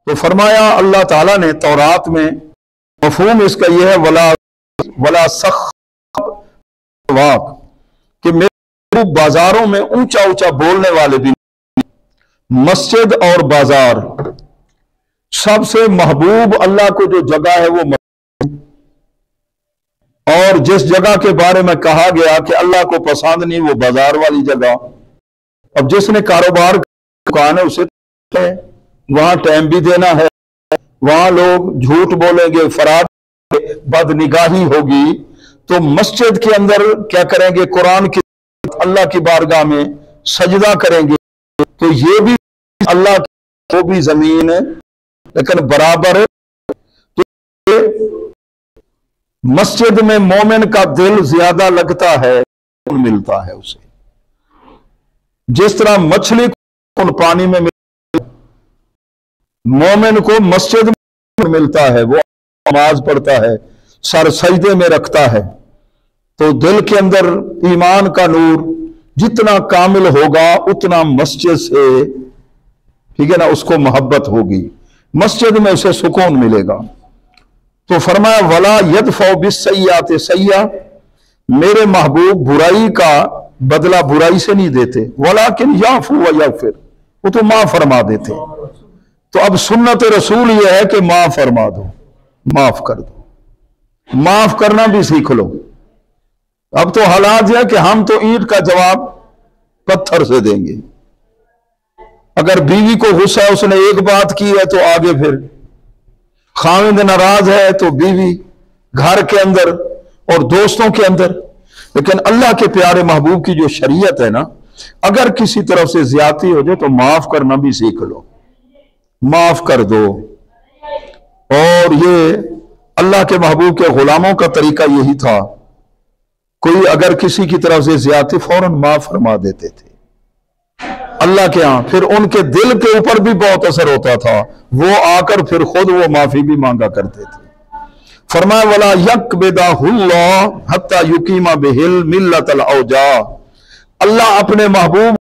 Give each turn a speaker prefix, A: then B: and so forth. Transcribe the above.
A: तो फरमाया अल्लाह ताला ने तौरात में, मफहूम इसका यह है वला सख वाक, कि मेरे बाजारों में ऊंचा ऊंचा बोलने वाले भी। मस्जिद और बाजार सबसे महबूब अल्लाह को जो जगह है वो मस्जिद, और जिस जगह के बारे में कहा गया कि अल्लाह को पसंद नहीं वो बाजार वाली जगह। अब जिसने कारोबार दुकान है उसे वहां टाइम भी देना है, वहां लोग झूठ बोलेंगे, फराड, बदनिगाही होगी, तो मस्जिद के अंदर क्या करेंगे, कुरान की अल्लाह की बारगाह में सजदा करेंगे। तो ये भी अल्लाह को भी जमीन है लेकिन बराबर है। तो मस्जिद में मोमिन का दिल ज्यादा लगता है, मिलता है उसे, जिस तरह मछली को पानी में मोमिन को मस्जिद में मिलता है, वो नमाज पढ़ता है, सर सजदे में रखता है। तो दिल के अंदर ईमान का नूर जितना कामिल होगा उतना मस्जिद से, ठीक है ना, उसको मोहब्बत होगी, मस्जिद में उसे सुकून मिलेगा। तो फरमाया वला यदफौ बिस्सय्यात सय्या, मेरे महबूब बुराई का बदला बुराई से नहीं देते, वलाकिन याफू व यगफिर, वो तो माफ फरमा देते। तो अब सुन्नत रसूल यह है कि माफ फरमा दो, माफ कर दो, माफ करना भी सीख लो। अब तो हालात है कि हम तो ईंट का जवाब पत्थर से देंगे। अगर बीवी को गुस्सा है, उसने एक बात की है तो आगे फिर खाविंद नाराज है तो बीवी घर के अंदर और दोस्तों के अंदर। लेकिन अल्लाह के प्यारे महबूब की जो शरीयत है ना, अगर किसी तरफ से ज्यादती हो जाए तो माफ करना भी सीख लो, माफ कर दो। और ये अल्लाह के महबूब के गुलामों का तरीका यही था, कोई अगर किसी की तरफ से ज्यादती फौरन माफ फरमा देते थे अल्लाह के यहां, फिर उनके दिल के ऊपर भी बहुत असर होता था, वो आकर फिर खुद वो माफी भी मांगा करते थे। फरमाया वला यकबिदाहुल्लाह हत्ता युकीमा बिहिल मिल्लतल औजा, अल्लाह अपने महबूब